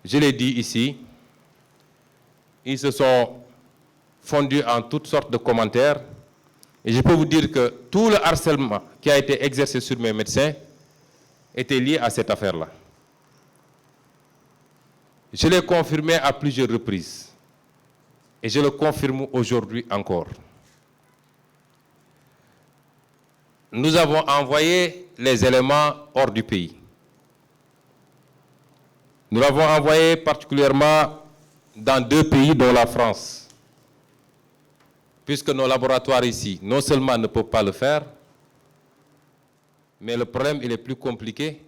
je l'ai dit ici, ils se sont fondus en toutes sortes de commentaires. Et je peux vous dire que tout le harcèlement qui a été exercé sur mes médecins était lié à cette affaire-là. Je l'ai confirmé à plusieurs reprises. Et je le confirme aujourd'hui encore. Nous avons envoyé les éléments hors du pays. Nous l'avons envoyé particulièrement dans 2 pays, dont la France. Puisque nos laboratoires ici, non seulement ne peuvent pas le faire, mais le problème, il est plus compliqué,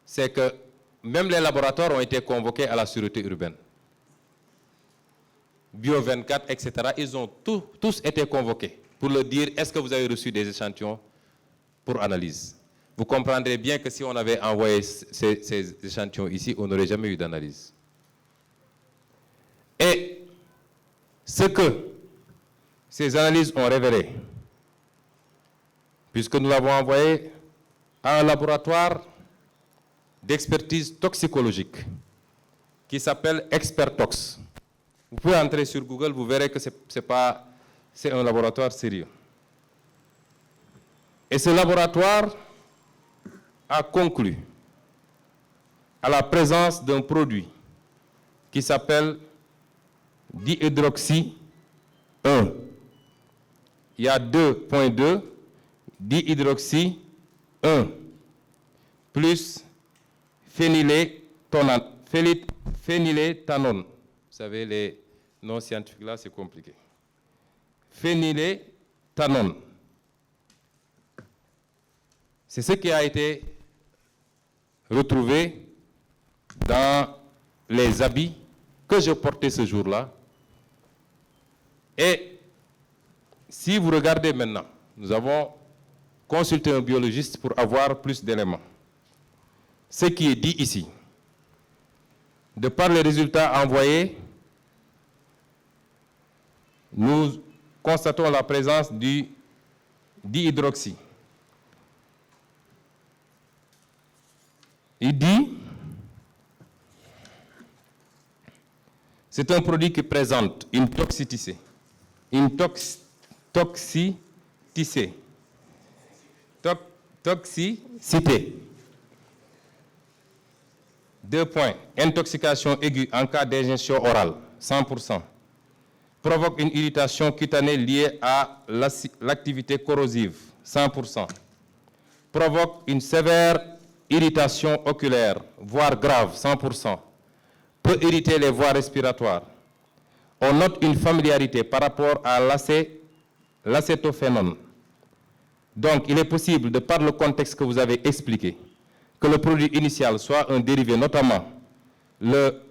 c'est que même les laboratoires ont été convoqués à la sûreté urbaine. Bio 24, etc., ils ont tous été convoqués pour leur dire, est-ce que vous avez reçu des échantillons pour analyse? Vous comprendrez bien que si on avait envoyé ces échantillons ici, on n'aurait jamais eu d'analyse. Et ce que ces analyses ont révélé, puisque nous l'avons envoyé à un laboratoire d'expertise toxicologique qui s'appelle Expertox. Vous pouvez entrer sur Google, vous verrez que c'est un laboratoire sérieux. Et ce laboratoire a conclu à la présence d'un produit qui s'appelle dihydroxy 1. Il y a 2.2 dihydroxy 1 plus phényléthanone. Vous savez, les noms scientifiques là, c'est compliqué. Phényléthanone. C'est ce qui a été retrouvé dans les habits que je portais ce jour-là. Et si vous regardez maintenant, nous avons consulté un biologiste pour avoir plus d'éléments. Ce qui est dit ici, de par les résultats envoyés, nous constatons la présence du dihydroxy. Il dit, c'est un produit qui présente une toxicité. Toxicité. 2 points. Intoxication aiguë en cas d'ingestion orale, 100%. Provoque une irritation cutanée liée à l'activité corrosive, 100%. Provoque une sévère irritation oculaire, voire grave, 100%. Peut irriter les voies respiratoires. On note une familiarité par rapport à l'acétophénone. Donc, il est possible, de par le contexte que vous avez expliqué, que le produit initial soit un dérivé, notamment le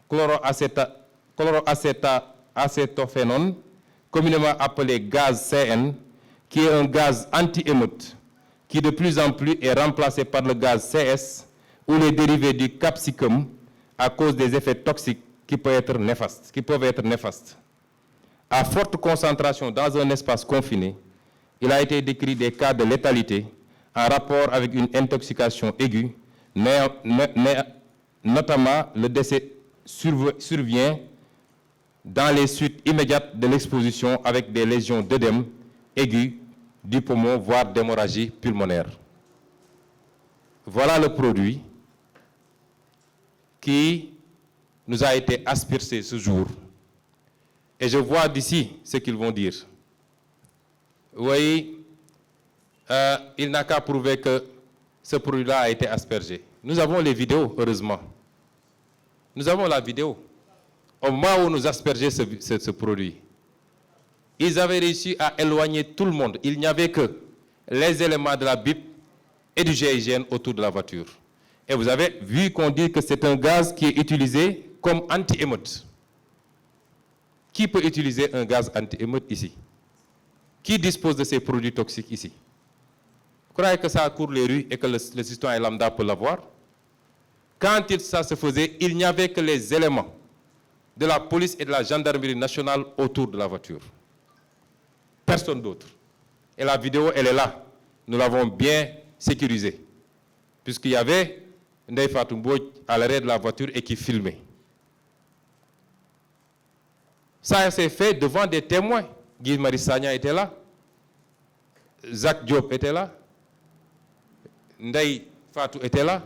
chloroacétophénone, communément appelé gaz CN, qui est un gaz anti-émeute, qui de plus en plus est remplacé par le gaz CS ou les dérivés du capsicum à cause des effets toxiques qui peuvent être néfastes. À forte concentration dans un espace confiné, il a été décrit des cas de létalité en rapport avec une intoxication aiguë, notamment le décès survient dans les suites immédiates de l'exposition avec des lésions d'œdème aigu du poumon, voire d'hémorragie pulmonaire. Voilà le produit qui nous a été aspergé ce jour. Et je vois d'ici ce qu'ils vont dire. Oui, il n'a qu'à prouver que ce produit-là a été aspergé. Nous avons les vidéos, heureusement. Nous avons la vidéo. Au moment où nous aspergeons ce produit, ils avaient réussi à éloigner tout le monde. Il n'y avait que les éléments de la BIP et du GIGN autour de la voiture. Et vous avez vu qu'on dit que c'est un gaz qui est utilisé comme anti-émeute. Qui peut utiliser un gaz anti-émeute ici? Qui dispose de ces produits toxiques ici? Vous croyez que ça court les rues et que le citoyen lambda peut l'avoir? Quand ça se faisait, il n'y avait que les éléments de la police et de la gendarmerie nationale autour de la voiture. Personne d'autre. Et la vidéo, elle est là. Nous l'avons bien sécurisée. Puisqu'il y avait Ndeye Fatou Mbodj à l'arrêt de la voiture et qui filmait. Ça s'est fait devant des témoins. Guy Marius Sagna était là. Jacques Diop était là. Ndeye Fatou était là.